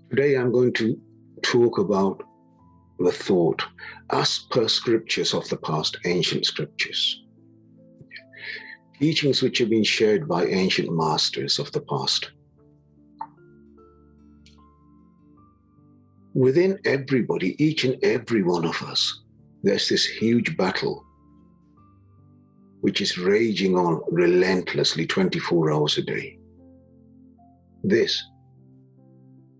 Today I'm going to talk about the thought as per scriptures of the past, ancient scriptures. Teachings which have been shared by ancient masters of the past. Within everybody, each and every one of us, there's this huge battle which is raging on relentlessly 24 hours a day. This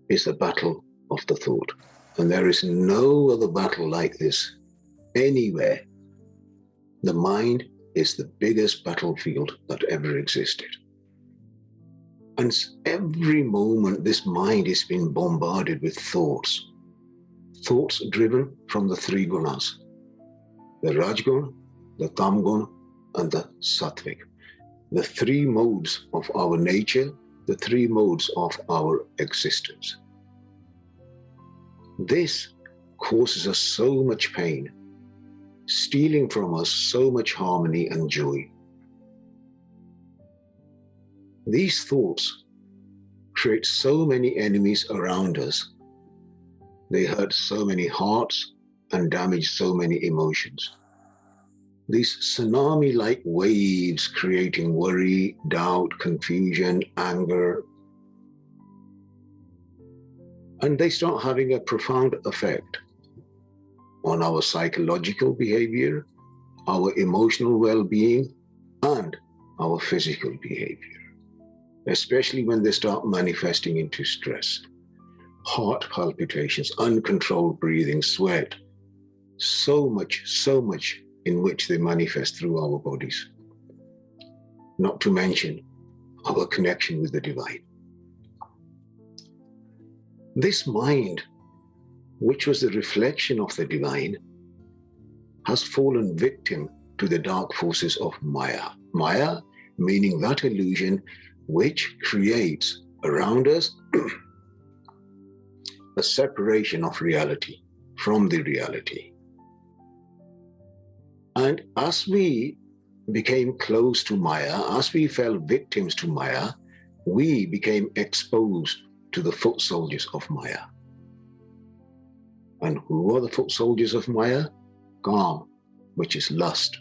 is the battle of the thought. And there is no other battle like this anywhere. The mind is the biggest battlefield that ever existed. And every moment this mind is being bombarded with thoughts. Thoughts driven from the three gunas. The Rajguna, the Tamguna, and the Sattvic. The three modes of our nature, the three modes of our existence. This causes us so much pain, stealing from us so much harmony and joy. These thoughts create so many enemies around us. They hurt so many hearts and damage so many emotions. These tsunami-like waves creating worry, doubt, confusion, anger. And they start having a profound effect on our psychological behavior, our emotional well-being, and our physical behavior, especially when they start manifesting into stress, heart palpitations, uncontrolled breathing, sweat, so much in which they manifest through our bodies, not to mention our connection with the divine. This mind, which was the reflection of the divine, has fallen victim to the dark forces of Maya. Maya meaning that illusion which creates around us a separation of reality from the reality. And as we became close to Maya, as we fell victims to Maya, we became exposed to the foot soldiers of Maya. And who are the foot soldiers of Maya? Kam, which is lust,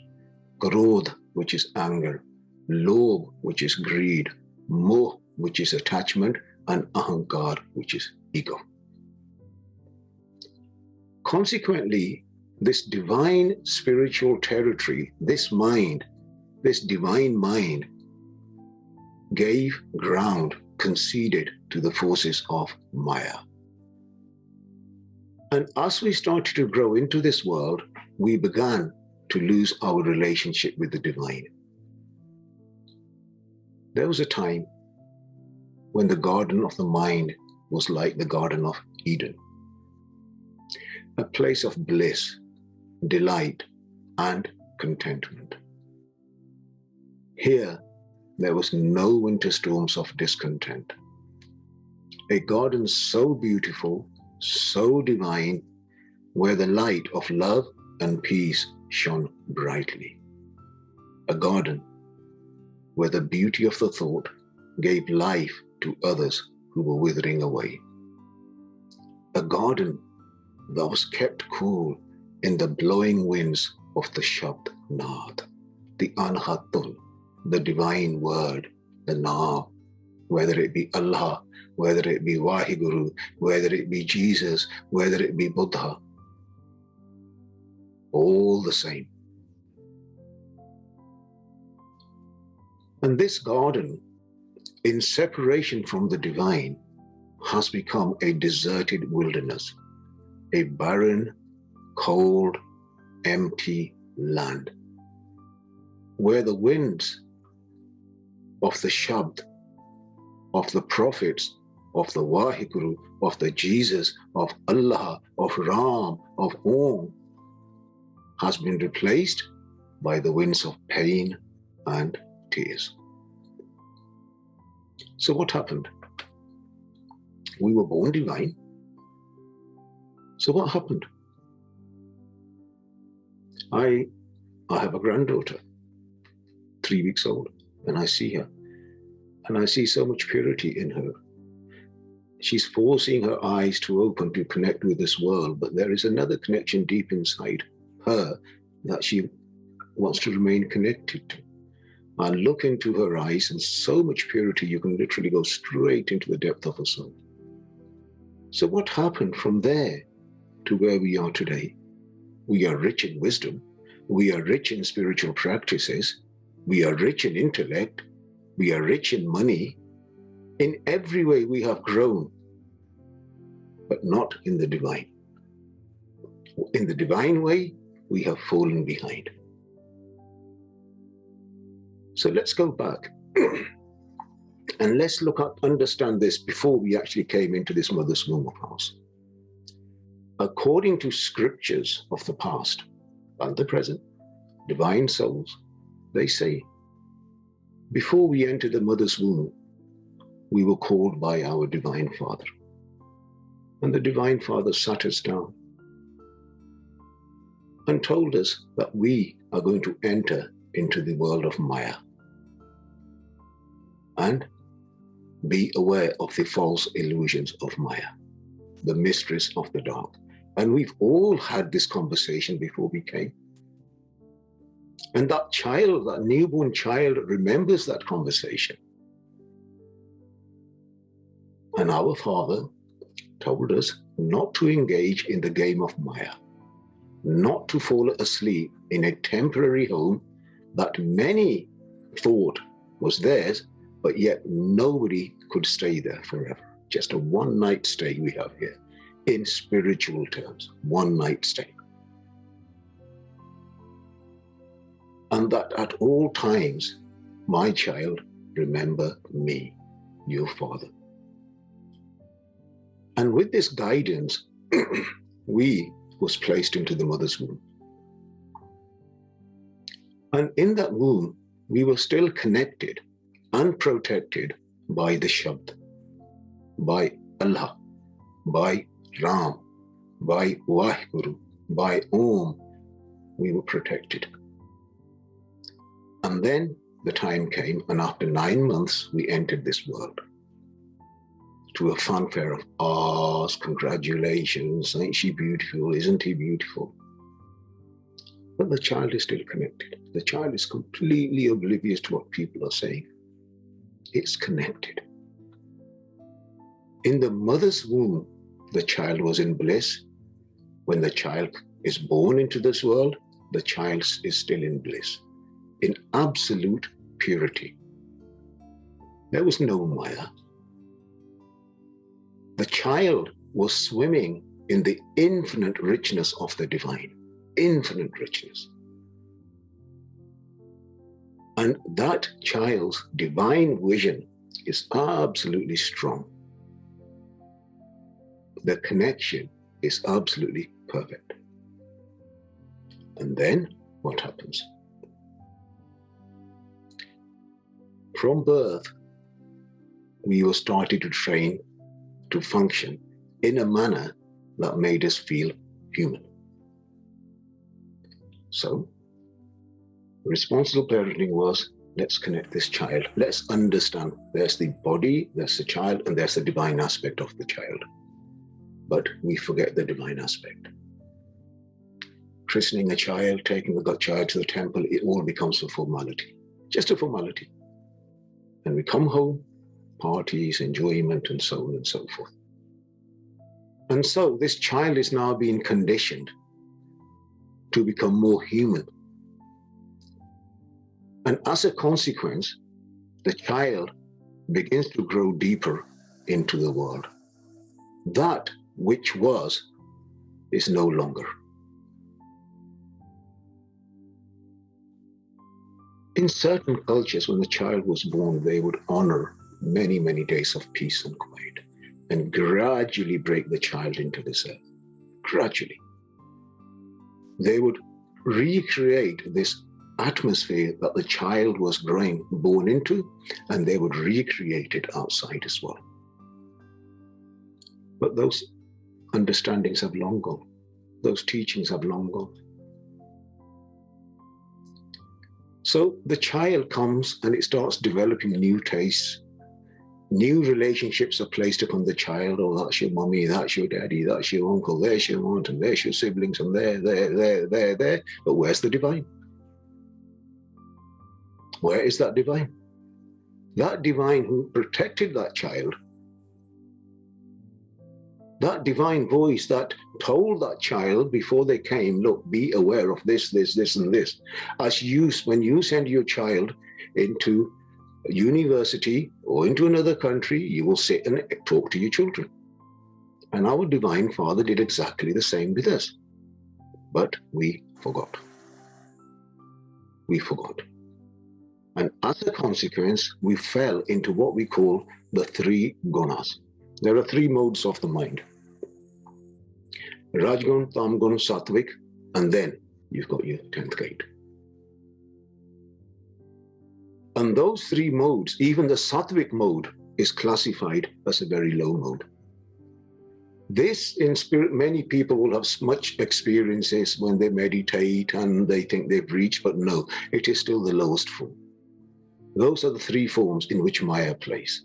Krodh, which is anger, Lobh, which is greed, Moh, which is attachment, and Ahankar, which is ego. Consequently, this divine spiritual territory, this mind, this divine mind, gave ground, conceded to the forces of Maya. And as we started to grow into this world, we began to lose our relationship with the divine. There was a time when the garden of the mind was like the Garden of Eden, a place of bliss, delight, and contentment. Here, there was no winter storms of discontent. A garden so beautiful, so divine, where the light of love and peace shone brightly. A garden where the beauty of the thought gave life to others who were withering away. A garden that was kept cool in the blowing winds of the Shabd Naad, the Anhatul, the divine word, the Naam, whether it be Allah, whether it be Wahiguru, whether it be Jesus, whether it be Buddha, all the same. And this garden, in separation from the divine, has become a deserted wilderness, a barren, cold, empty land, where the winds of the Shabd, of the prophets, of the Wahiguru, of the Jesus, of Allah, of Ram, of Om, has been replaced by the winds of pain and tears. So what happened? We were born divine. So what happened? I have a granddaughter, 3 weeks old, and I see her. And I see so much purity in her. She's forcing her eyes to open to connect with this world, but there is another connection deep inside her that she wants to remain connected to. I look into her eyes and so much purity, you can literally go straight into the depth of her soul. So what happened from there to where we are today? We are rich in wisdom. We are rich in spiritual practices. We are rich in intellect. We are rich in money. In every way we have grown, but not in the divine. In the divine way, we have fallen behind. So let's go back and let's understand this before we actually came into this mother's womb of ours. According to scriptures of the past and the present, divine souls, they say, before we entered the mother's womb, we were called by our Divine Father. And the Divine Father sat us down and told us that we are going to enter into the world of Maya and be aware of the false illusions of Maya, the mysteries of the dark. And we've all had this conversation before we came. And that child, that newborn child, remembers that conversation. And our Father told us not to engage in the game of Maya, not to fall asleep in a temporary home that many thought was theirs, but yet nobody could stay there forever. Just a one-night stay we have here, in spiritual terms, one-night stay. And that at all times, my child, remember me, your Father. And with this guidance, we was placed into the mother's womb. And in that womb, we were still connected and protected by the Shabd, by Allah, by Ram, by Wahguru, by Om. We were protected. And then the time came, and after 9 months, we entered this world to a fanfare of ahs, congratulations, ain't she beautiful, isn't he beautiful? But the child is still connected. The child is completely oblivious to what people are saying. It's connected. In the mother's womb, the child was in bliss. When the child is born into this world, the child is still in bliss, in absolute purity. There was no Maya. The child was swimming in the infinite richness of the divine, infinite richness. And that child's divine vision is absolutely strong. The connection is absolutely perfect. And then what happens? From birth, we were started to train to function in a manner that made us feel human. So, responsible parenting was, let's connect this child. Let's understand there's the body, there's the child, and there's the divine aspect of the child. But we forget the divine aspect. Christening a child, taking the child to the temple, it all becomes a formality, just a formality. And we come home, parties, enjoyment, and so on and so forth. And so this child is now being conditioned to become more human. And as a consequence, the child begins to grow deeper into the world. That which was is no longer. In certain cultures, when the child was born, they would honor many, many days of peace and quiet and gradually break the child into this earth. Gradually. They would recreate this atmosphere that the child was born into, and they would recreate it outside as well. But those understandings have long gone. Those teachings have long gone. So the child comes and it starts developing new tastes. New relationships are placed upon the child. Oh, that's your mummy, that's your daddy, that's your uncle, there's your aunt, and there's your siblings, and there. But where's the divine? Where is that divine? That divine who protected that child, that divine voice that told that child before they came, look, be aware of this, and this. When you send your child into a university or into another country, you will sit and talk to your children. And our Divine Father did exactly the same with us. But we forgot. We forgot. And as a consequence, we fell into what we call the three gunas. There are three modes of the mind. Rajgun, Tamgun, Sattvic, and then you've got your 10th gate. And those three modes, even the Sattvic mode, is classified as a very low mode. This, in spirit, many people will have much experiences when they meditate and they think they've reached, but no, it is still the lowest form. Those are the three forms in which Maya plays.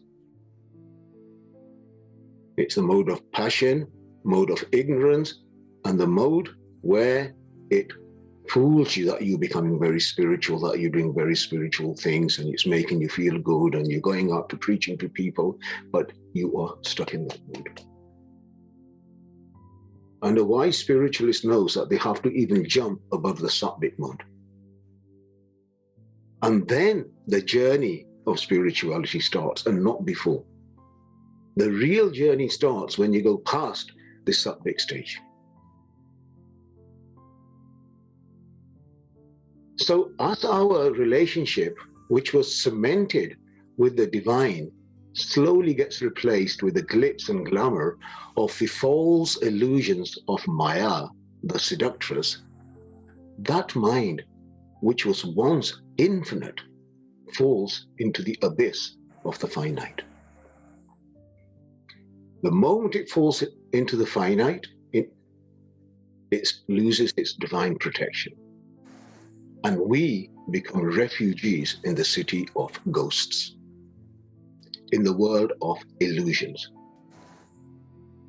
It's the mode of passion, mode of ignorance, and the mode where it fools you that you're becoming very spiritual, that you're doing very spiritual things, and it's making you feel good, and you're going out to preaching to people, but you are stuck in that mode. And a wise spiritualist knows that they have to even jump above the Sattvic mode. And then the journey of spirituality starts, and not before. The real journey starts when you go past the Sattvic stage. So as our relationship, which was cemented with the divine, slowly gets replaced with the glitz and glamour of the false illusions of Maya, the seductress, that mind, which was once infinite, falls into the abyss of the finite. The moment it falls into the finite, it loses its divine protection. And we become refugees in the city of ghosts, in the world of illusions,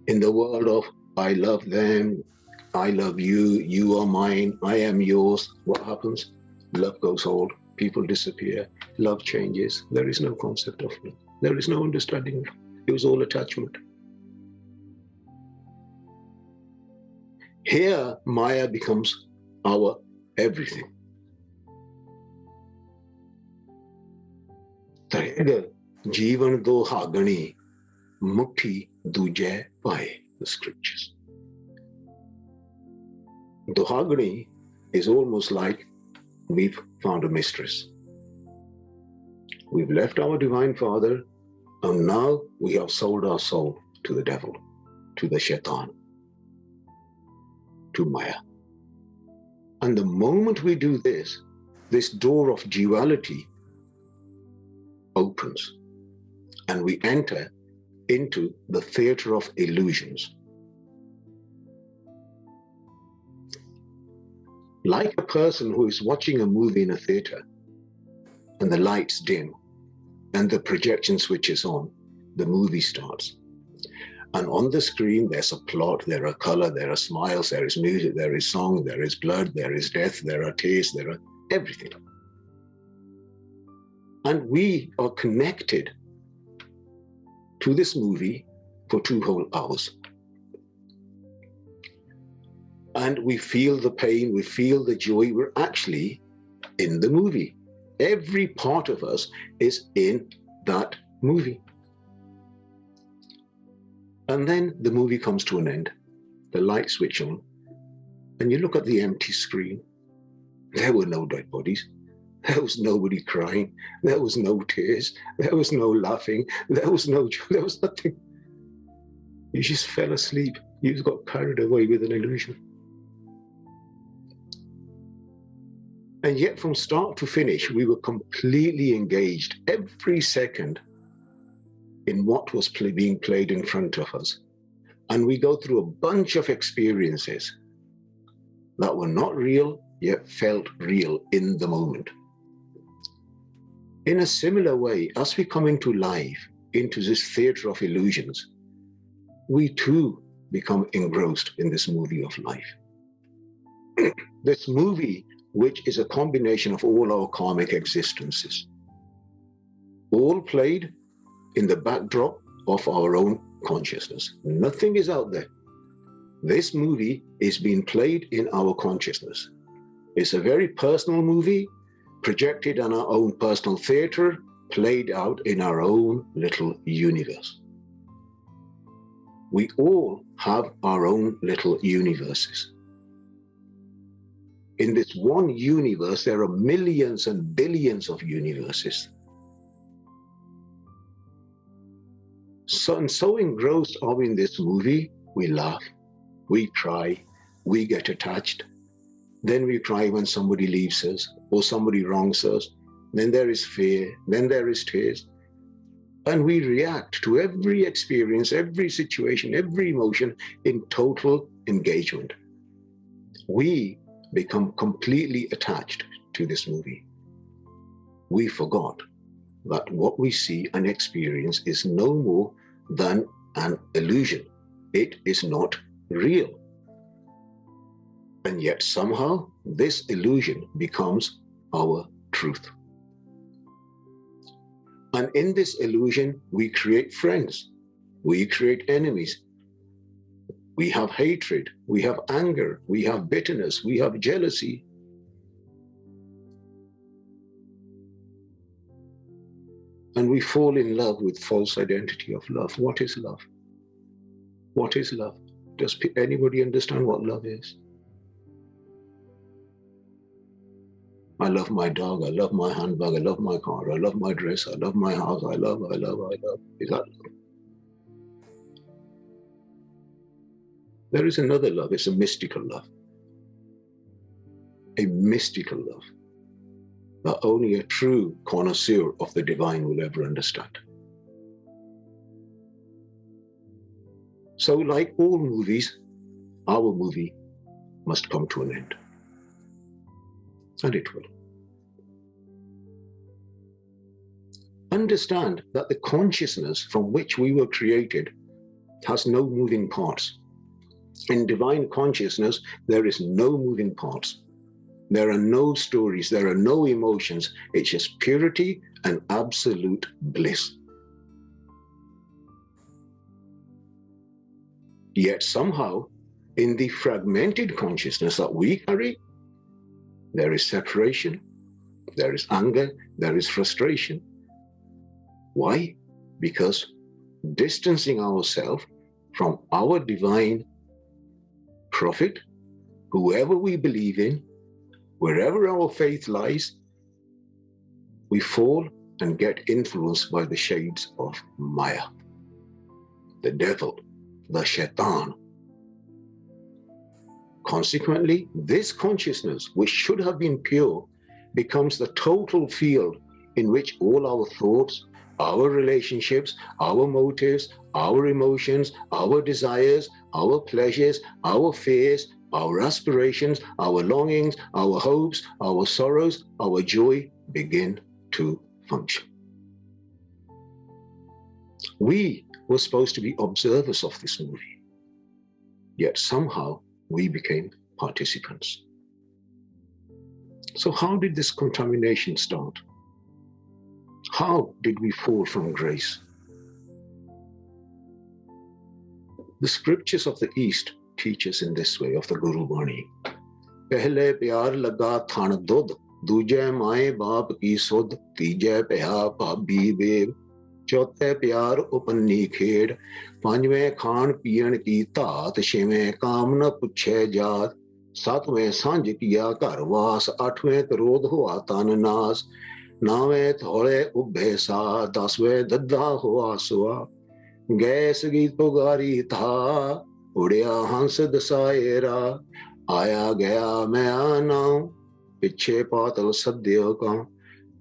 in the world of I love them, I love you, you are mine, I am yours. What happens? Love goes old, people disappear, love changes. There is no concept of love. There is no understanding. It was all attachment. Here, Maya becomes our everything. Jivan do hagani, mukti duje paye, the scriptures. Dohagani is almost like we've found a mistress. We've left our Divine Father, and now we have sold our soul to the devil, to the shaitan, to Maya. And the moment we do this, this door of duality opens, and we enter into the theater of illusions. Like a person who is watching a movie in a theater, and the lights dim, and the projection switches on, the movie starts. And on the screen, there's a plot, there are color, there are smiles, there is music, there is song, there is blood, there is death, there are tears, there are everything. And we are connected to this movie for 2 whole hours. And we feel the pain, we feel the joy, we're actually in the movie. Every part of us is in that movie. And then the movie comes to an end, the lights switch on, and you look at the empty screen. There were no dead bodies. There was nobody crying. There was no tears. There was no laughing. There was no joy. There was nothing. You just fell asleep. You just got carried away with an illusion. And yet from start to finish, we were completely engaged every second in what was being played in front of us. And we go through a bunch of experiences that were not real, yet felt real in the moment. In a similar way, as we come into life, into this theater of illusions, we too become engrossed in this movie of life. This movie, which is a combination of all our karmic existences, all played in the backdrop of our own consciousness. Nothing is out there. This movie is being played in our consciousness. It's a very personal movie, projected on our own personal theater, played out in our own little universe. We all have our own little universes. In this one universe, there are millions and billions of universes. So engrossed are we in this movie, we laugh, we cry, we get attached. Then we cry when somebody leaves us or somebody wrongs us. Then there is fear, then there is tears. And we react to every experience, every situation, every emotion in total engagement. We become completely attached to this movie. We forgot that what we see and experience is no more than an illusion. It is not real. And yet somehow this illusion becomes our truth. And in this illusion, we create friends, we create enemies, we have hatred, we have anger, we have bitterness, we have jealousy. And we fall in love with false identity of love. What is love? What is love? Does anybody understand what love is? I love my dog, I love my handbag, I love my car, I love my dress, I love my house, I love. Is that love? There is another love, it's a mystical love. A mystical love that only a true connoisseur of the divine will ever understand. So like all movies, our movie must come to an end. And it will. Understand that the consciousness from which we were created has no moving parts. In divine consciousness, there is no moving parts. There are no stories, there are no emotions. It's just purity and absolute bliss. Yet somehow, in the fragmented consciousness that we carry, there is separation, there is anger, there is frustration. Why? Because distancing ourselves from our divine prophet, whoever we believe in, wherever our faith lies, we fall and get influenced by the shades of Maya, the devil, the shaitan. Consequently, this consciousness, which should have been pure, becomes the total field in which all our thoughts, our relationships, our motives, our emotions, our desires, our pleasures, our fears, our aspirations, our longings, our hopes, our sorrows, our joy begin to function. We were supposed to be observers of this movie, yet somehow we became participants. So how did this contamination start? How did we fall from grace? The scriptures of the East teach us in this way of the Guru Bani. Pehle pyar laga than dud, duje maaye baap ki sud, tije pya bhabhi bev, ਚੌਥੇ ਪਿਆਰ ਉਪੰਨੀ ਖੇਡ, ਪੰਜਵੇਂ ਖਾਣ ਪੀਣ ਕੀ ਧਾਤ, ਛੇਵੇਂ ਕਾਮ ਨ ਪੁੱਛੇ ਜਾਤ, ਸੱਤਵੇਂ ਸਾਂਝ ਕੀਆ ਘਰ ਵਾਸ, ਅੱਠਵੇਂ ਕਰੋਧ ਹੋਆ ਤਨ ਨਾਸ, ਨਾਵੇਂ ਥੋੜੇ ਉੱਭੇ ਸਾ, 10ਵੇਂ ਦੱਦਾ ਹੋਆ ਸੁਆ, ਗੈਸ ਗੀ ਪੁਗਾਰੀ ਥਾ, ਉੜਿਆ ਹੰਸ ਦਸਾਏਰਾ, ਆਇਆ ਗਿਆ ਮੈਂ ਆਨਾ, ਪਿੱਛੇ ਪਾਤਲ ਸੱਦਿਓ ਕਾਂ,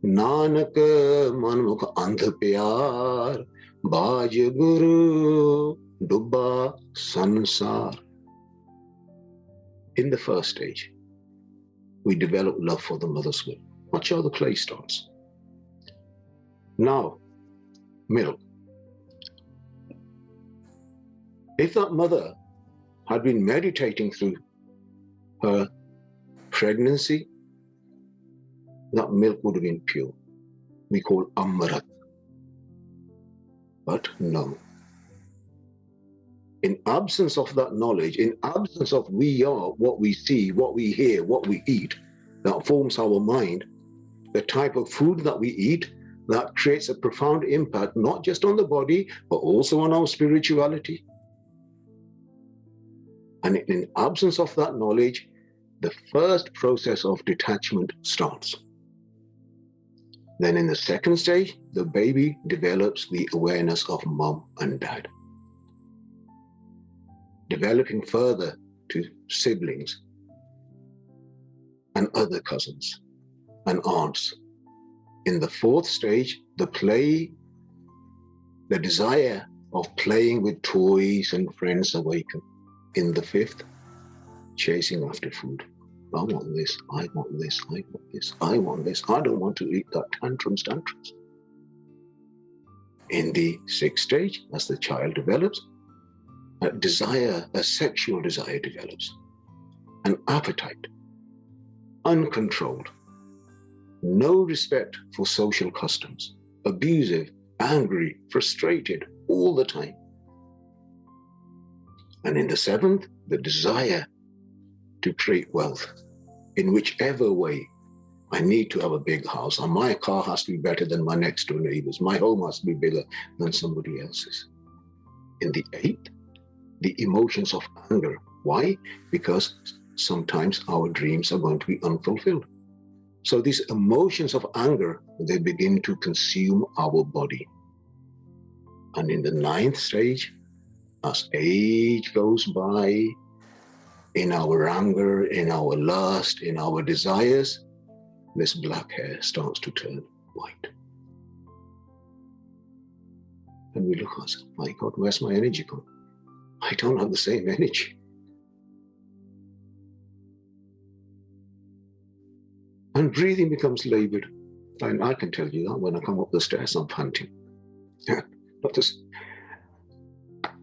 नानक मनमुख अंध प्यार, बाज गुरु Dubba, Sansar. In the first stage, we develop love for the mother's milk. Watch how the play starts. Now, milk. If that mother had been meditating through her pregnancy, that milk would have been pure. We call Amrit. But no. In absence of that knowledge, in absence of we are what we see, what we hear, what we eat, that forms our mind, the type of food that we eat, that creates a profound impact, not just on the body, but also on our spirituality. And in absence of that knowledge, the first process of detachment starts. Then in the second stage, the baby develops the awareness of mom and dad, developing further to siblings and other cousins and aunts. In the fourth stage, the desire of playing with toys and friends awaken. In the fifth, chasing after food. I want this, I want this, I want this, I want this. I don't want to eat that. Tantrums. In the sixth stage, as the child develops, a sexual desire develops, an appetite, uncontrolled, no respect for social customs, abusive, angry, frustrated all the time. And in the seventh, the desire to create wealth in whichever way. I need to have a big house, and my car has to be better than my next door neighbor's. My home has to be bigger than somebody else's. In the eighth, the emotions of anger. Why? Because sometimes our dreams are going to be unfulfilled. So these emotions of anger, they begin to consume our body. And in the ninth stage, as age goes by, in our anger, in our lust, in our desires, this black hair starts to turn white. And we look and say, my God, where's my energy gone? I don't have the same energy. And breathing becomes labored. And I can tell you that when I come up the stairs, I'm panting. But this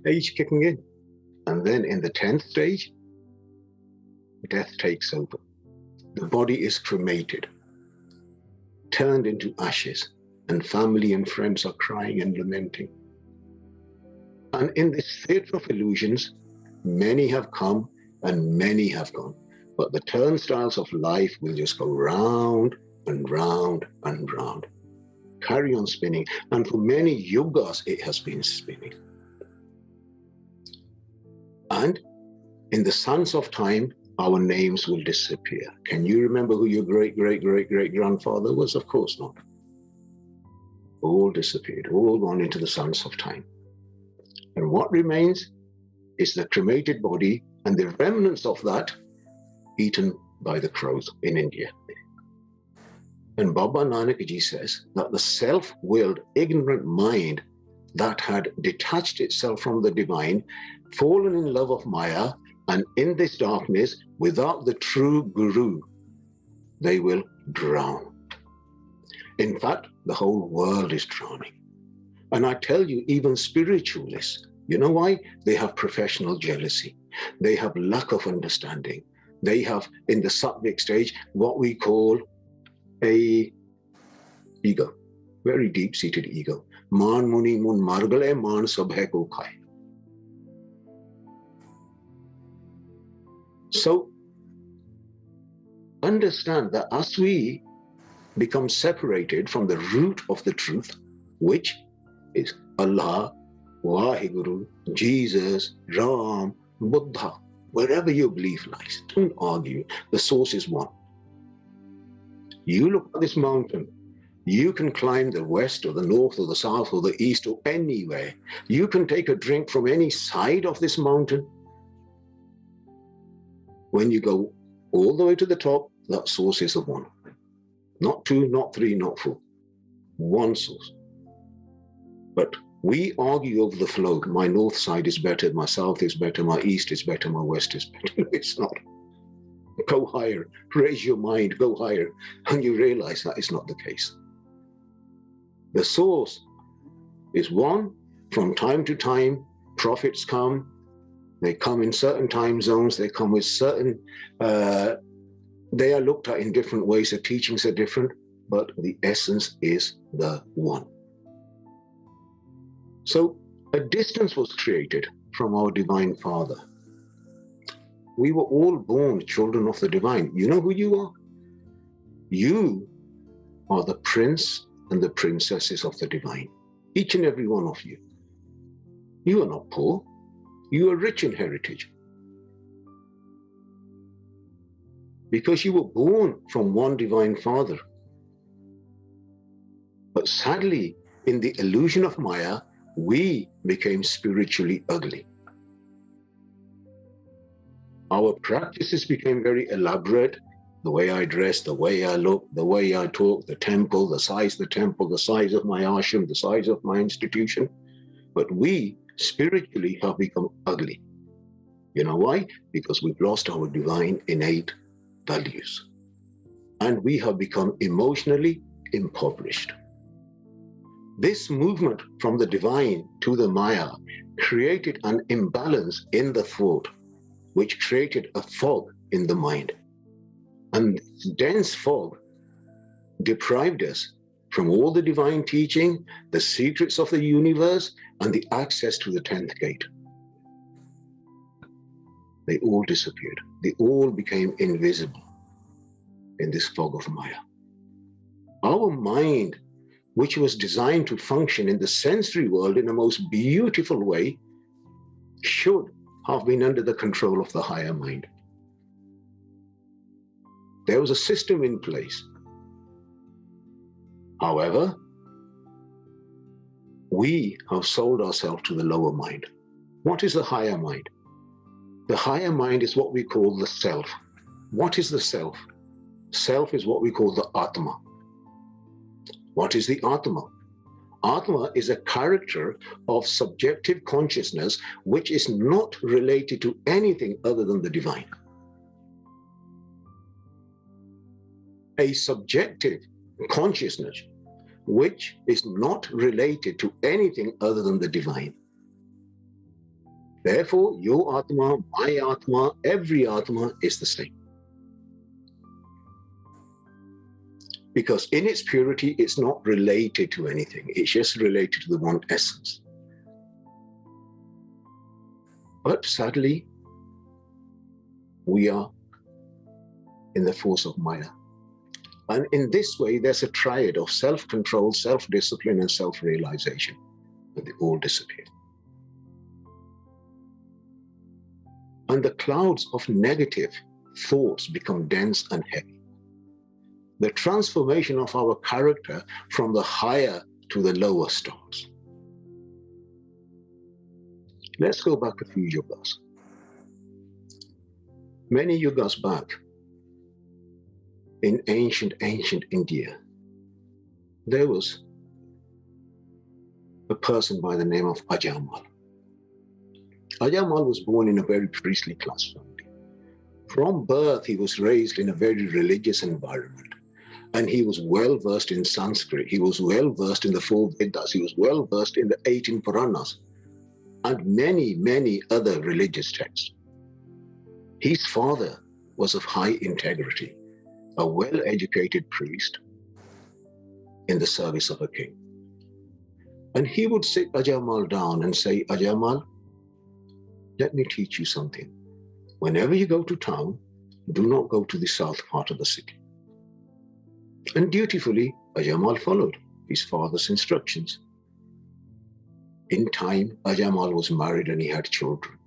age kicking in. And then in the 10th stage, death takes over. The body is cremated, turned into ashes, and family and friends are crying and lamenting. And in this theatre of illusions, many have come and many have gone. But the turnstiles of life will just go round and round and round. Carry on spinning. And for many yugas, it has been spinning. And in the sands of time, our names will disappear. Can you remember who your great-great-great-great-grandfather was? Of course not. All disappeared, all gone into the sands of time. And what remains is the cremated body and the remnants of that eaten by the crows in India. And Baba Nanak Ji says that the self-willed, ignorant mind that had detached itself from the divine, fallen in love of Maya, and in this darkness, without the true Guru, they will drown. In fact, the whole world is drowning. And I tell you, even spiritualists, you know why? They have professional jealousy. They have lack of understanding. They have, in the sattvic stage, what we call a ego, very deep-seated ego. Man muni mun margale man sabhe ko khai. So understand that as we become separated from the root of the truth, which is Allah, Waheguru, Jesus, Ram, Buddha, wherever your belief lies, don't argue. The source is one. You look at this mountain. You can climb the west or the north or the south or the east or anywhere. You can take a drink from any side of this mountain. When you go all the way to the top, that source is the one. Not two, not three, not four. One source. But We argue over the flow. My north side is better, my south is better, my east is better, my west is better. It's not. Go higher, raise your mind, go higher, and you realize that is not the case. The source is one. From time to time, prophets come. They come in certain time zones. They come with certain, they are looked at in different ways. The teachings are different, but the essence is the one. So a distance was created from our Divine Father. We were all born children of the divine. You know who you are? You are the prince and the princesses of the divine. Each and every one of you. You are not poor. You are rich in heritage. Because you were born from one Divine Father. But sadly, in the illusion of Maya, we became spiritually ugly. Our practices became very elaborate. The way I dress, the way I look, the way I talk, the temple, the size of my ashram, the size of my institution. But we spiritually have become ugly. You know why? Because we've lost our divine innate values. And we have become emotionally impoverished. This movement from the divine to the Maya created an imbalance in the thought, which created a fog in the mind. And this dense fog deprived us from all the divine teaching, the secrets of the universe, and the access to the 10th gate. They all disappeared. They all became invisible in this fog of Maya. Our mind, which was designed to function in the sensory world in the most beautiful way, should have been under the control of the higher mind. There was a system in place. However, we have sold ourselves to the lower mind. What is the higher mind? The higher mind is what we call the self. What is the self? Self is what we call the Atma. What is the Atma? Atma is a character of subjective consciousness which is not related to anything other than the divine. A subjective consciousness which is not related to anything other than the divine. Therefore, your Atma, my Atma, every Atma is the same. Because in its purity, it's not related to anything. It's just related to the one essence. But sadly, we are in the force of Maya. And in this way, there's a triad of self-control, self-discipline, and self-realization. But they all disappear. And the clouds of negative thoughts become dense and heavy. The transformation of our character from the higher to the lower starts. Let's go back a few yugas. Many yugas back, in ancient India, there was a person by the name of Ajamal. Ajamal was born in a very priestly class family. From birth, he was raised in a very religious environment. And he was well versed in Sanskrit. He was well versed in the 4 Vedas. He was well versed in the 18 Puranas and many, many other religious texts. His father was of high integrity, a well-educated priest in the service of a king. And he would sit Ajamal down and say, Ajamal, let me teach you something. Whenever you go to town, do not go to the south part of the city. And dutifully, Ajamal followed his father's instructions. In time, Ajamal was married and he had children.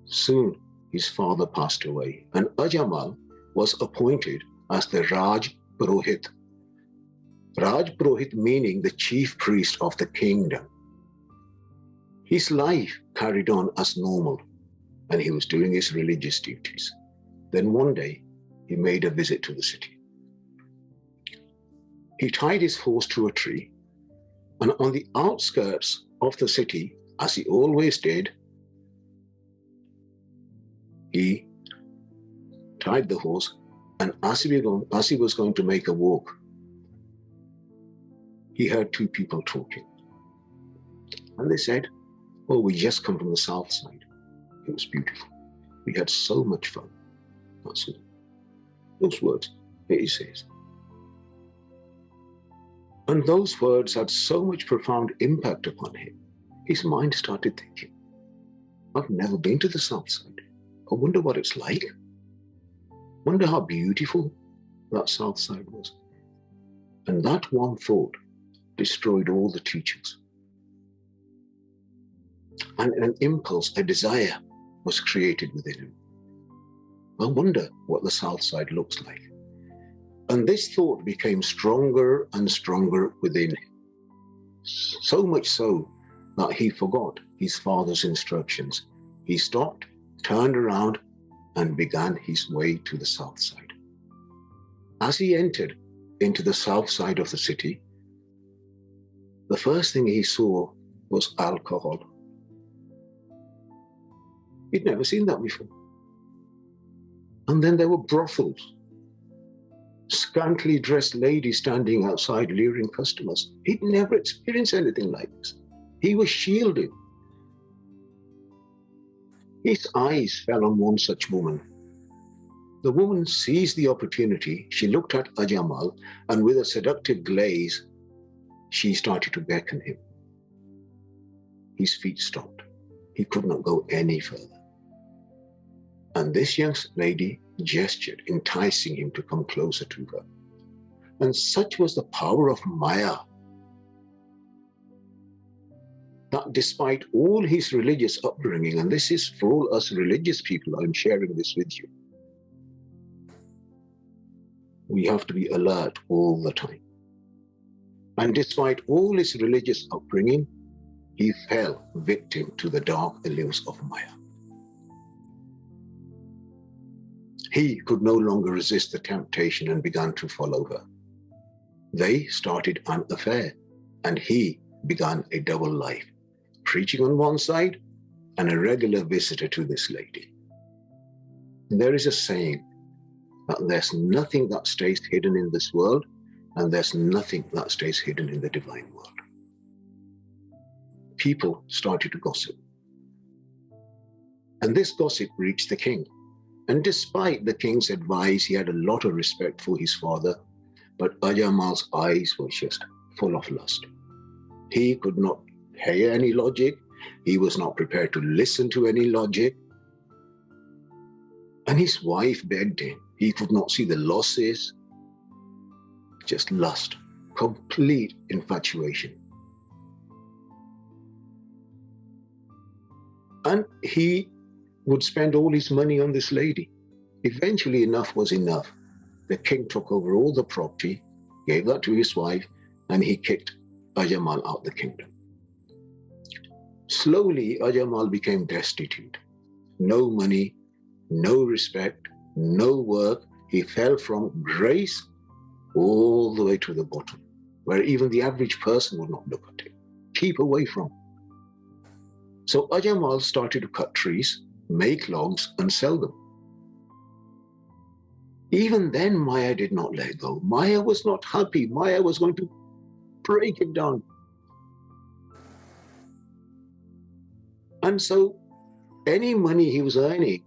Soon, his father passed away, and Ajamal was appointed as the Raj Purohit. Raj Purohit meaning the chief priest of the kingdom. His life carried on as normal, and he was doing his religious duties. Then one day, he made a visit to the city. He tied his horse to a tree And on the outskirts of the city, as he always did, he tied the horse, and as he was going to make a walk, he heard two people talking. And they said, "Oh, we just come from the south side. It was beautiful. We had so much fun." That's all. Those words, he says. And those words had so much profound impact upon him. His mind started thinking, I've never been to the south side. I wonder what it's like. Wonder how beautiful that south side was. And that one thought destroyed all the teachings. And an impulse, a desire was created within him. I wonder what the south side looks like. And this thought became stronger and stronger within him. So much so that he forgot his father's instructions. He stopped, turned around, and began his way to the south side. As he entered into the south side of the city, the first thing he saw was alcohol. He'd never seen that before. And then there were brothels. Scantily dressed ladies standing outside luring customers. He'd never experienced anything like this. He was shielded. His eyes fell on one such woman. The woman seized the opportunity. She looked at Ajamal, and with a seductive glaze, she started to beckon him. His feet stopped. He could not go any further. And this young lady gestured, enticing him to come closer to her. And such was the power of Maya that despite all his religious upbringing, and this is for all us religious people, I'm sharing this with you, we have to be alert all the time. And despite all his religious upbringing, he fell victim to the dark allures of Maya. He could no longer resist the temptation and began to follow her. They started an affair, and he began a double life, preaching on one side and a regular visitor to this lady. There is a saying that there's nothing that stays hidden in this world, and there's nothing that stays hidden in the divine world. People started to gossip. And this gossip reached the king. And despite the king's advice, he had a lot of respect for his father, but Ajamal's eyes were just full of lust. He could not hear any logic. He was not prepared to listen to any logic. And his wife begged him. He could not see the losses. Just lust, complete infatuation. And he would spend all his money on this lady. Eventually, enough was enough. The king took over all the property, gave that to his wife, and he kicked Ajamal out the kingdom. Slowly, Ajamal became destitute. No money, no respect, no work. He fell from grace all the way to the bottom, where even the average person would not look at him. Keep away from. So Ajamal started to cut trees, make logs, and sell them. Even then, Maya did not let go. Maya was not happy. Maya was going to break it down. And so any money he was earning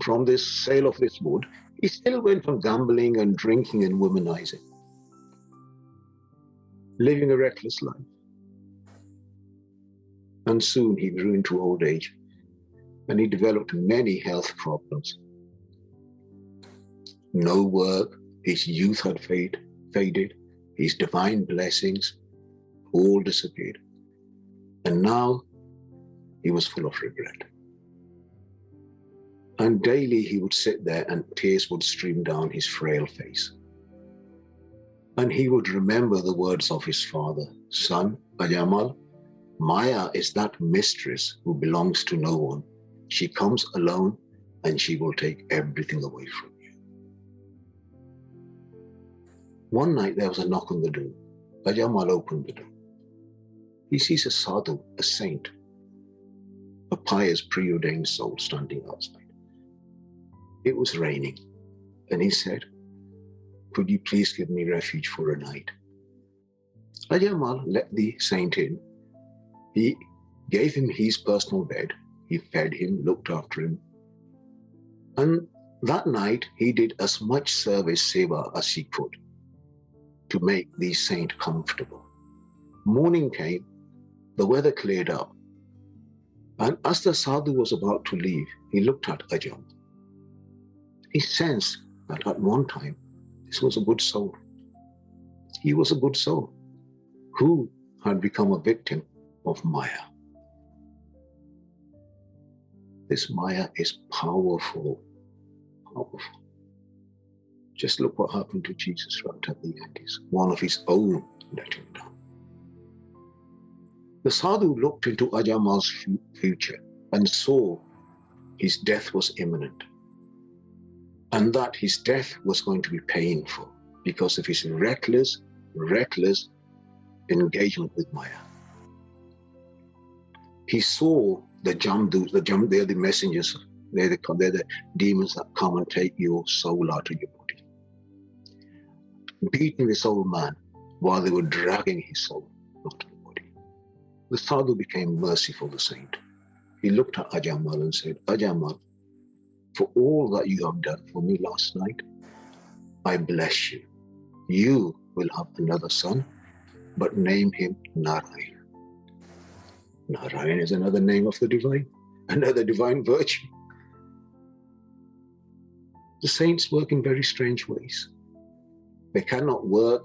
from this sale of this wood, he still went on gambling and drinking and womanizing, living a reckless life. And soon he grew into old age, and he developed many health problems. No work, his youth had faded, his divine blessings all disappeared. And now he was full of regret. And daily he would sit there and tears would stream down his frail face. And he would remember the words of his father, "Son, Ajamal, Maya is that mistress who belongs to no one. She comes alone and she will take everything away from you." One night there was a knock on the door. Ajamal opened the door. He sees a sadhu, a saint, a pious preordained soul standing outside. It was raining, and he said, "Could you please give me refuge for a night?" Ajamal let the saint in. He gave him his personal bed. He fed him, looked after him. And that night, he did as much service, seva, as he could to make the saint comfortable. Morning came, the weather cleared up. And as the sadhu was about to leave, he looked at Ajam. He sensed that at one time, this was a good soul. He was a good soul who had become a victim of Maya. This Maya is powerful, powerful. Just look what happened to Jesus right at the end. One of his own let him down. The sadhu looked into Ajamal's future and saw his death was imminent, and that his death was going to be painful because of his reckless engagement with Maya. He saw the Jamdus, they're the messengers, they're the demons that come and take your soul out of your body, beating this old man while they were dragging his soul out of the body. The sadhu became merciful, the saint. He looked at Ajamal and said, "Ajamal, for all that you have done for me last night, I bless you. You will have another son, but name him Narayan." Narayan is another name of the divine, another divine virtue. The saints work in very strange ways. They cannot work,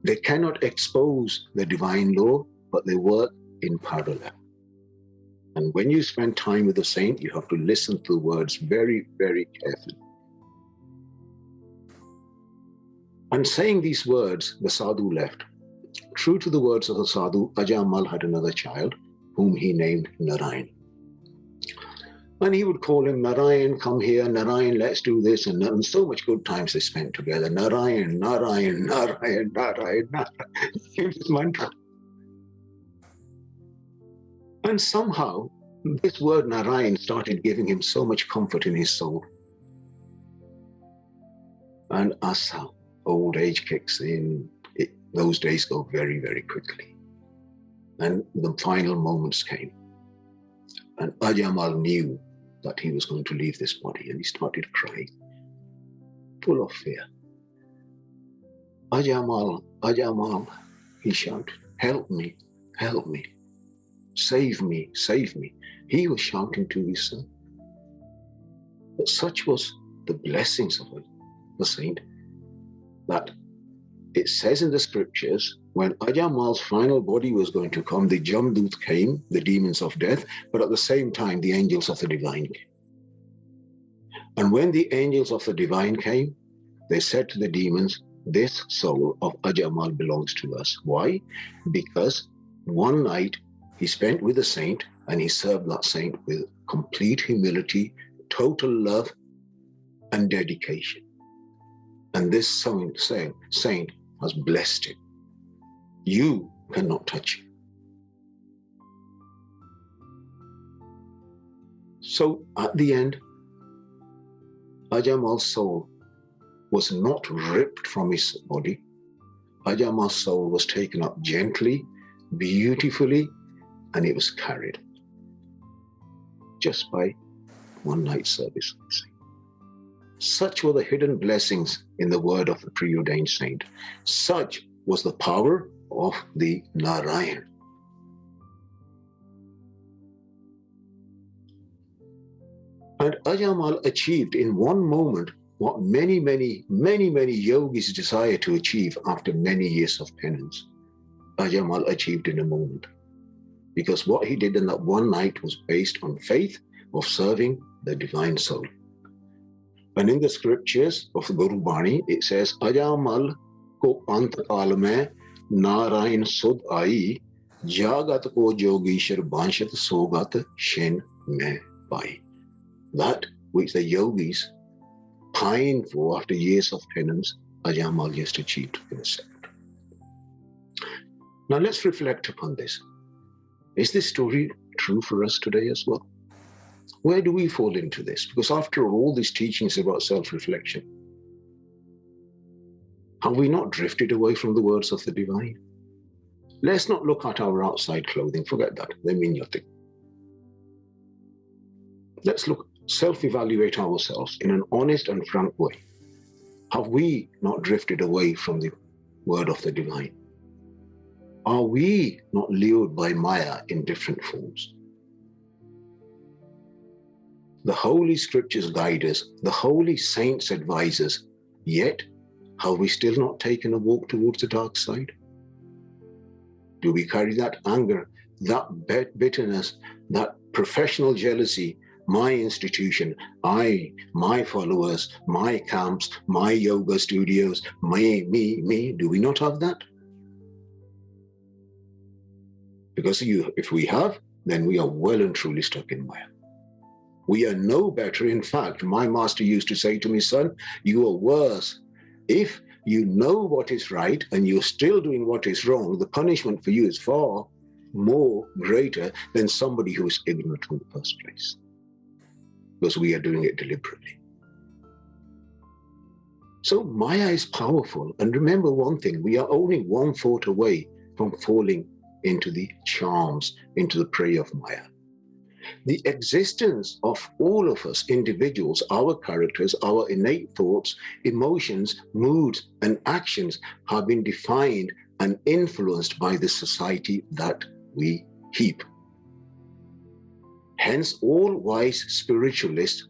they cannot expose the divine law, but they work in parallel. And when you spend time with a saint, you have to listen to the words very, very carefully. And saying these words, the sadhu left. True to the words of the sadhu, Ajamal had another child, whom he named Narayan. And he would call him, "Narayan, come here, Narayan, let's do this." And so much good times they spent together. Narayan, Narayan, Narayan, Narayan, Narayan. His mantra. And somehow, this word Narayan started giving him so much comfort in his soul. And as old age kicks in, those days go very, very quickly. And the final moments came. And Ajamal knew that he was going to leave this body, and he started crying, full of fear. "Ajamal, Ajamal," he shouted, "help me, help me, save me, save me." He was shouting to his son. But such was the blessings of the saint that it says in the scriptures, when Ajamal's final body was going to come, the Jamdut came, the demons of death, but at the same time, the angels of the divine came. And when the angels of the divine came, they said to the demons, "This soul of Ajamal belongs to us." Why? Because one night he spent with a saint, and he served that saint with complete humility, total love, and dedication. And this saint has blessed him. You cannot touch him. So at the end, Ajamal's soul was not ripped from his body. Ajamal's soul was taken up gently, beautifully, and it was carried just by one night's service. Such were the hidden blessings in the word of the preordained saint. Such was the power of the Narayan. And Ajamal achieved in one moment what many yogis desire to achieve after many years of penance. Ajamal achieved in a moment. Because what he did in that one night was based on faith of serving the divine soul. And in the scriptures of the Guru Bani, it says, "Ajamal ko antakal mein Narayan sud ai, jagat ko jogishar banshat sogat shen mein pai." That which the yogis pine for after years of penance, Ajamal just achieved in a second. Now let's reflect upon this. Is this story true for us today as well? Where do we fall into this? Because after all these teachings about self-reflection, have we not drifted away from the words of the divine? Let's not look at our outside clothing. Forget that. They mean nothing. Let's self-evaluate ourselves in an honest and frank way. Have we not drifted away from the word of the divine? Are we not lured by Maya in different forms? The Holy Scriptures guide us, the Holy Saints advise us, yet have we still not taken a walk towards the dark side? Do we carry that anger, that bitterness, that professional jealousy, my institution, my followers, my camps, my yoga studios, me? Do we not have that? Because if we have, then we are well and truly stuck in Maya. We are no better. In fact, my master used to say to me, son, you are worse. If you know what is right and you're still doing what is wrong, the punishment for you is far more greater than somebody who is ignorant in the first place. Because we are doing it deliberately. So Maya is powerful. And remember one thing, we are only one thought away from falling into the charms, into the prey of Maya. The existence of all of us individuals, our characters, our innate thoughts, emotions, moods, and actions have been defined and influenced by the society that we keep. Hence, all wise spiritualists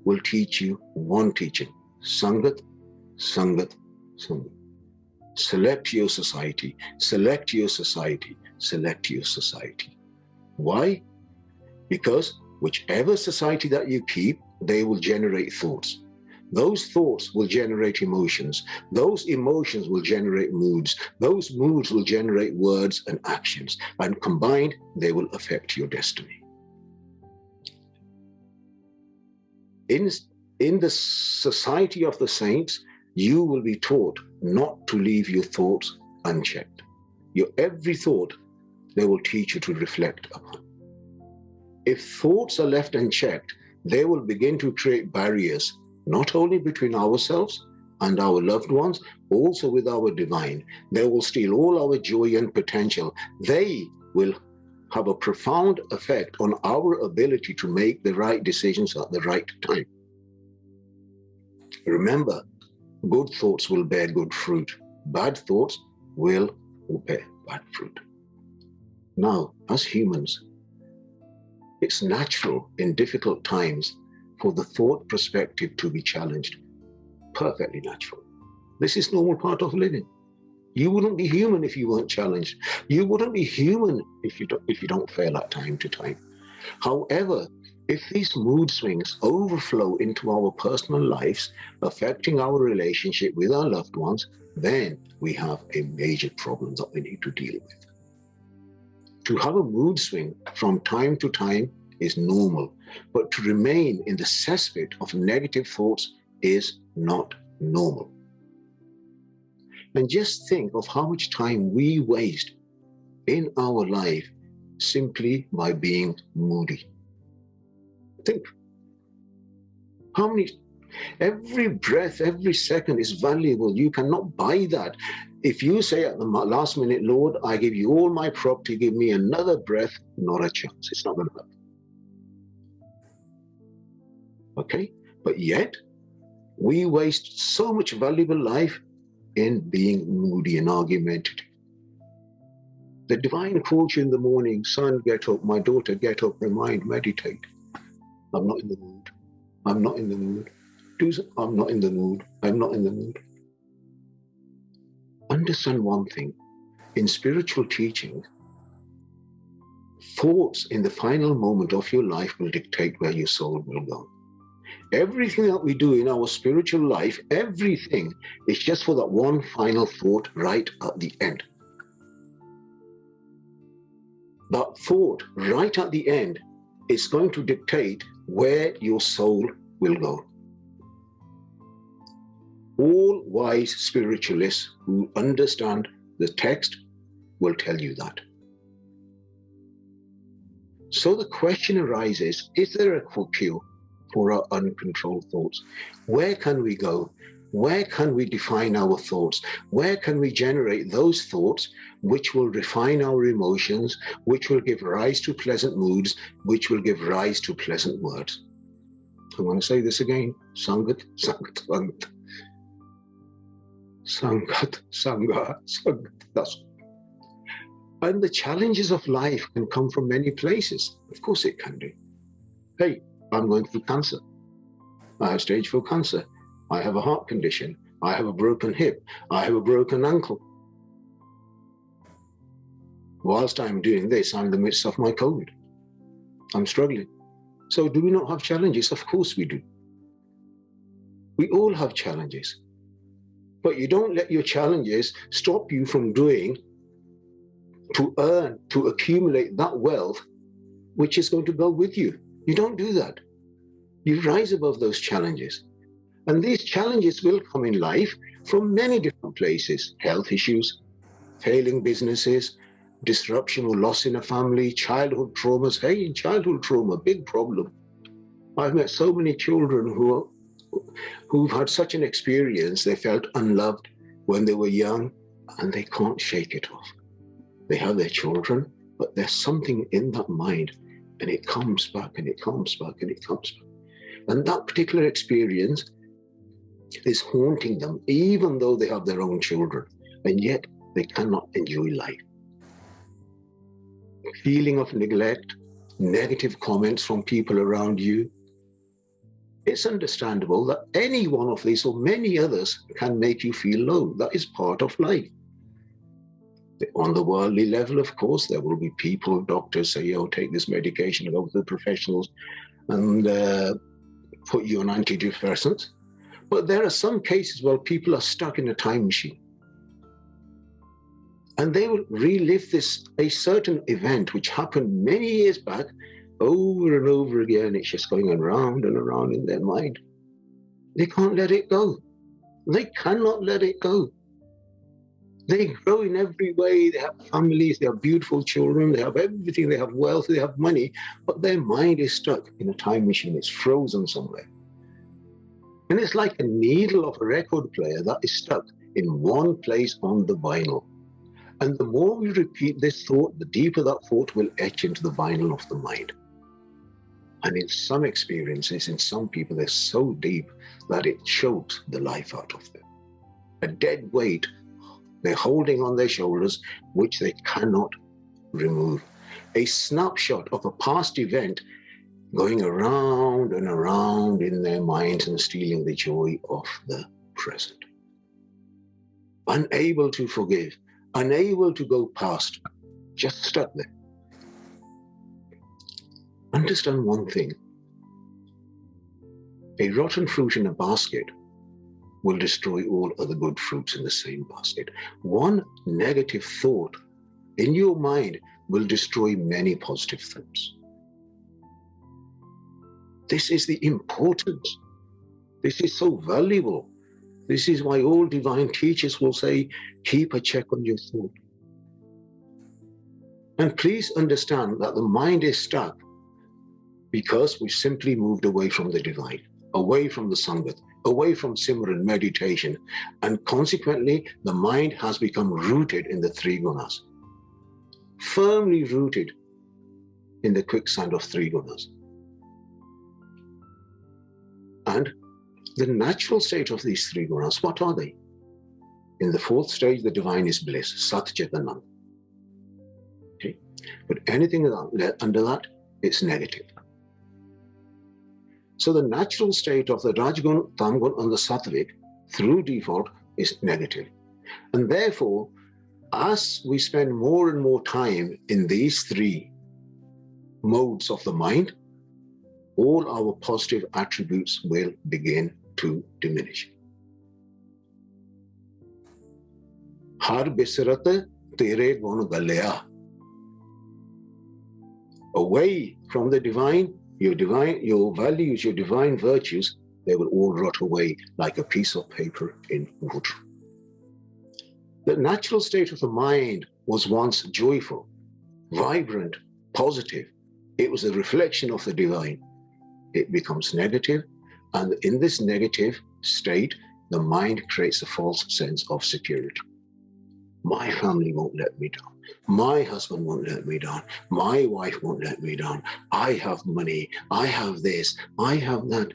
will teach you one teaching: Sangat, Sangat, Sangat. Select your society, select your society, select your society. Why? Because whichever society that you keep, they will generate thoughts. Those thoughts will generate emotions. Those emotions will generate moods. Those moods will generate words and actions. And combined, they will affect your destiny. In the society of the saints, you will be taught not to leave your thoughts unchecked. Your every thought, they will teach you to reflect upon. If thoughts are left unchecked, they will begin to create barriers, not only between ourselves and our loved ones, also with our divine. They will steal all our joy and potential. They will have a profound effect on our ability to make the right decisions at the right time. Remember, good thoughts will bear good fruit. Bad thoughts will bear bad fruit. Now, as humans, it's natural in difficult times for the thought perspective to be challenged. Perfectly natural. This is normal part of living. You wouldn't be human if you weren't challenged. You wouldn't be human if you don't fail at time to time. However, if these mood swings overflow into our personal lives, affecting our relationship with our loved ones, then we have a major problem that we need to deal with. To have a mood swing from time to time is normal, but to remain in the cesspit of negative thoughts is not normal. And just think of how much time we waste in our life simply by being moody. Think. Every breath, every second is valuable. You cannot buy that. If you say at the last minute, Lord, I give you all my property, give me another breath, not a chance. It's not going to happen. Okay? But yet, we waste so much valuable life in being moody and argumentative. The divine calls you in the morning, son, get up, my daughter, get up, remind, meditate. I'm not in the mood. I'm not in the mood. I'm not in the mood. I'm not in the mood. Understand one thing. In spiritual teaching, thoughts in the final moment of your life will dictate where your soul will go. Everything that we do in our spiritual life, everything is just for that one final thought right at the end. That thought right at the end is going to dictate where your soul will go. All wise spiritualists who understand the text will tell you that. So the question arises, is there a cure for our uncontrolled thoughts? Where can we go? Where can we define our thoughts? Where can we generate those thoughts which will refine our emotions, which will give rise to pleasant moods, which will give rise to pleasant words? I want to say this again. Sangat, Sangat, Sangat. Sangat, Sangat, Sangat. That's. And the challenges of life can come from many places. Of course it can do. Hey, I'm going through cancer. I have stage 4 cancer. I have a heart condition. I have a broken hip. I have a broken ankle. Whilst I'm doing this, I'm in the midst of my COVID. I'm struggling. So do we not have challenges? Of course we do. We all have challenges. But you don't let your challenges stop you from doing, to earn, to accumulate that wealth which is going to go with you. You don't do that. You rise above those challenges. And these challenges will come in life from many different places. Health issues, failing businesses, disruption or loss in a family, childhood traumas. Hey, childhood trauma, big problem. I've met so many children who've had such an experience. They felt unloved when they were young and they can't shake it off. They have their children, but there's something in that mind and it comes back and it comes back and it comes back. And that particular experience is haunting them, even though they have their own children, and yet they cannot enjoy life. Feeling of neglect, negative comments from people around you. It's understandable that any one of these or many others can make you feel low. That is part of life. On the worldly level, of course, there will be people, doctors say, oh, take this medication, go to the professionals and put you on antidepressants. But there are some cases where people are stuck in a time machine. And they will relive a certain event which happened many years back over and over again. It's just going around and around in their mind. They can't let it go. They cannot let it go. They grow in every way. They have families, they have beautiful children, they have everything, they have wealth, they have money, but their mind is stuck in a time machine. It's frozen somewhere. And it's like a needle of a record player that is stuck in one place on the vinyl. And the more we repeat this thought, the deeper that thought will etch into the vinyl of the mind. And in some experiences, in some people, they're so deep that it chokes the life out of them. A dead weight they're holding on their shoulders, which they cannot remove. A snapshot of a past event going around and around in their minds and stealing the joy of the present. Unable to forgive, unable to go past, just stuck there. Understand one thing. A rotten fruit in a basket will destroy all other good fruits in the same basket. One negative thought in your mind will destroy many positive thoughts. This is the importance. This is so valuable. This is why all divine teachers will say, keep a check on your thought. And please understand that the mind is stuck because we simply moved away from the divine, away from the Sangat, away from Simran meditation, and consequently the mind has become rooted in the 3 gunas, firmly rooted in the quicksand of 3 gunas. And the natural state of these 3 gunas, what are they? In the 4th stage, the divine is bliss, Sat Chit Anand. Okay? But anything under that, it's negative. So the natural state of the Rajgun, Tamgun, and the Sattvic, through default, is negative. And therefore, as we spend more and more time in these 3 modes of the mind, all our positive attributes will begin to diminish. Har bisrat tere gun galya. Away from the divine, your values, your divine virtues, they will all rot away like a piece of paper in water. The natural state of the mind was once joyful, vibrant, positive. It was a reflection of the divine. It becomes negative, and in this negative state, the mind creates a false sense of security. My family won't let me down. My husband won't let me down. My wife won't let me down. I have money. I have this. I have that.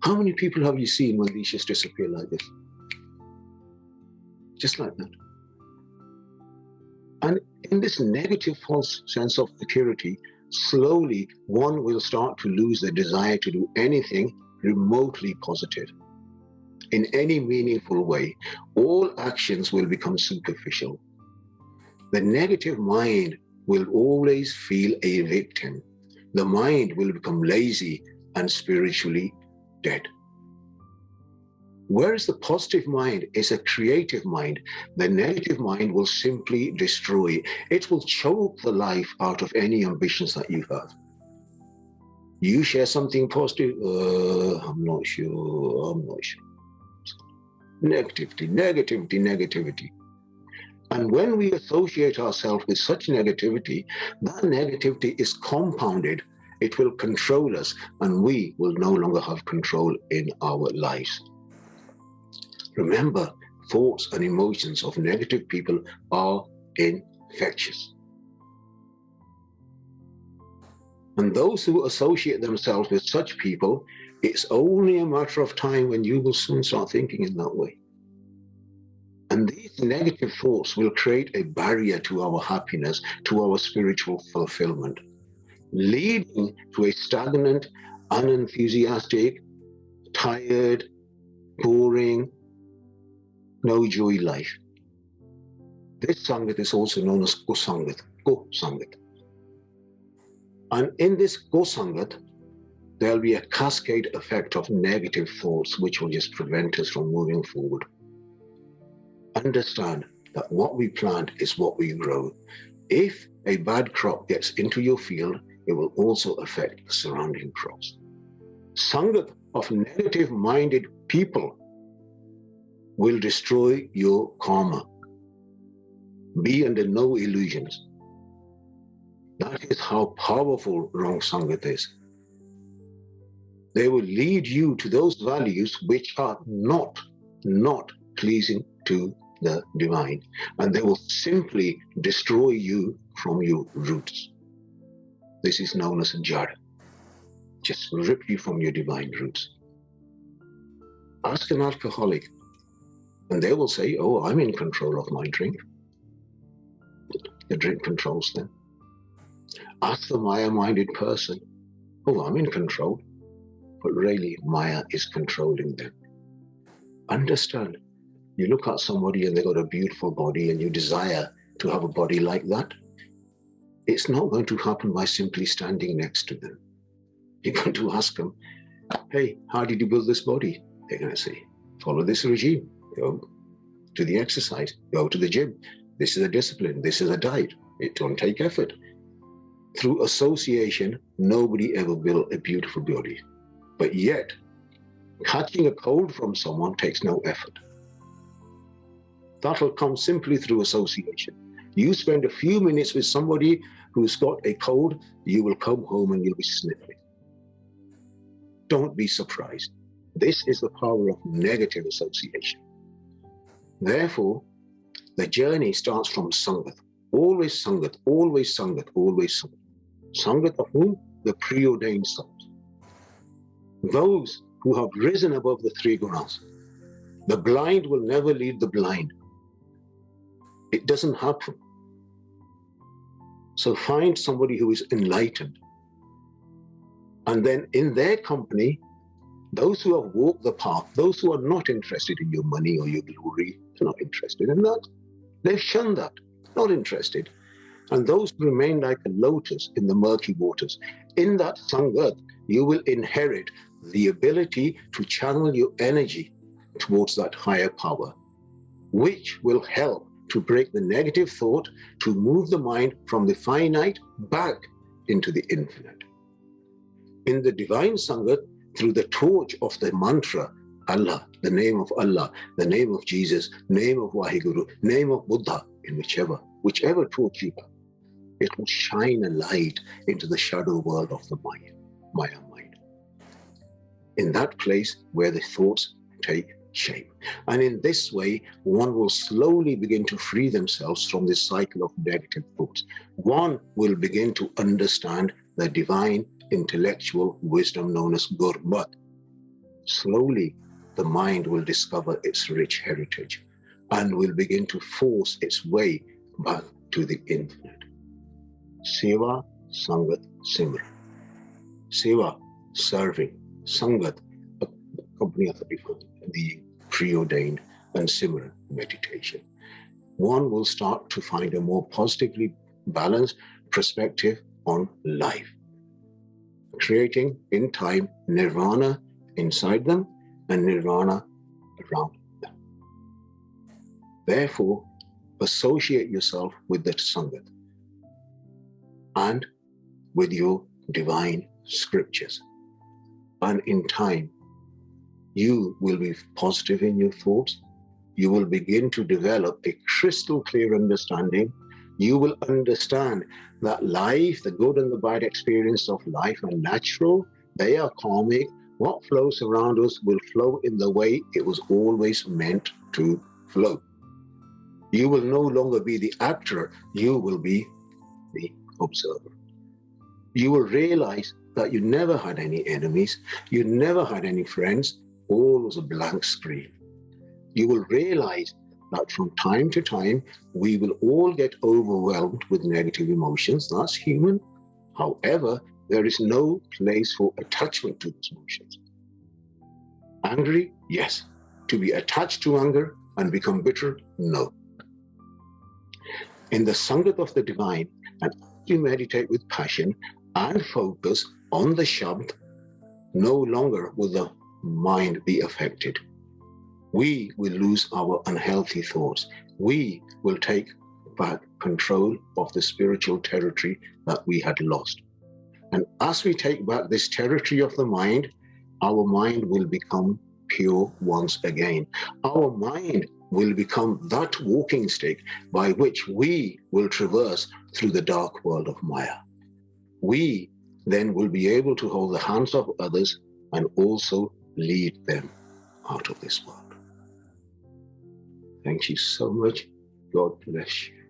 How many people have you seen when these just disappear like this? Just like that. And in this negative false sense of security, slowly one will start to lose the desire to do anything remotely positive. In any meaningful way, all actions will become superficial. The negative mind will always feel a victim. The mind will become lazy and spiritually dead. Whereas the positive mind is a creative mind, the negative mind will simply destroy. It will choke the life out of any ambitions that you have. You share something positive, I'm not sure. Negativity, negativity, negativity. And when we associate ourselves with such negativity, that negativity is compounded. It will control us, and we will no longer have control in our lives. Remember, thoughts and emotions of negative people are infectious. And those who associate themselves with such people, it's only a matter of time when you will soon start thinking in that way. And these negative thoughts will create a barrier to our happiness, to our spiritual fulfillment, leading to a stagnant, unenthusiastic, tired, boring, no joy life. This Sangat is also known as Go Sangat. And in this Go Sangat, there'll be a cascade effect of negative thoughts which will just prevent us from moving forward. Understand that what we plant is what we grow. If a bad crop gets into your field, it will also affect the surrounding crops. Sangat of negative-minded people will destroy your karma. Be under no illusions. That is how powerful wrong Sangat is. They will lead you to those values which are not pleasing to the divine, and they will simply destroy you from your roots. This is known as jada. Just rip you from your divine roots. Ask an alcoholic, and they will say, oh, I'm in control of my drink. The drink controls them. Ask the Maya-minded person, oh, I'm in control. But really, Maya is controlling them. Understand, you look at somebody and they've got a beautiful body and you desire to have a body like that. It's not going to happen by simply standing next to them. You're going to ask them, hey, how did you build this body? They're going to say, follow this regime. Go to the exercise. Go to the gym. This is a discipline. This is a diet. It don't take effort. Through association, nobody ever built a beautiful body. But yet, catching a cold from someone takes no effort. That'll come simply through association. You spend a few minutes with somebody who's got a cold, you will come home and you'll be sniffling. Don't be surprised. This is the power of negative association. Therefore, the journey starts from Sangat. Always Sangat, always Sangat, always Sangat. Sangat of whom? The preordained souls. Those who have risen above the three gunas. The blind will never lead the blind. It doesn't happen. So find somebody who is enlightened. And then in their company, those who have walked the path, those who are not interested in your money or your glory, they're not interested in that. They've shunned that, not interested. And those who remain like a lotus in the murky waters, in that Sangat, you will inherit the ability to channel your energy towards that higher power, which will help to break the negative thought, to move the mind from the finite back into the infinite. In the divine Sangat, through the torch of the mantra, Allah, the name of Allah, the name of Jesus, name of Waheguru, name of Buddha, in whichever torch you have, it will shine a light into the shadow world of the mind, Maya mind. In that place where the thoughts take shape. And in this way, one will slowly begin to free themselves from this cycle of negative thoughts. One will begin to understand the divine intellectual wisdom known as Gurmat. Slowly, the mind will discover its rich heritage and will begin to force its way back to the infinite. Seva, Sangat, Simran. Seva, serving. Sangat, the company of the divine, the preordained, and Simran, meditation. One will start to find a more positively balanced perspective on life, creating in time nirvana inside them and nirvana around them. Therefore, associate yourself with that Sangat and with your divine scriptures. And in time, you will be positive in your thoughts. You will begin to develop a crystal clear understanding. You will understand that life, the good and the bad experience of life are natural. They are karmic. What flows around us will flow in the way it was always meant to flow. You will no longer be the actor. You will be the observer. You will realize that you never had any enemies. You never had any friends. All was a blank screen. You will realize that from time to time, we will all get overwhelmed with negative emotions. That's human. However, there is no place for attachment to those emotions. Angry? Yes. To be attached to anger and become bitter? No. In the Sangat of the divine, and you meditate with passion and focus on the Shabd, no longer will the mind be affected. We will lose our unhealthy thoughts. We will take back control of the spiritual territory that we had lost. And as we take back this territory of the mind, our mind will become pure once again. Our mind will become that walking stick by which we will traverse through the dark world of Maya. We then will be able to hold the hands of others and also lead them out of this world. Thank you so much. God bless you.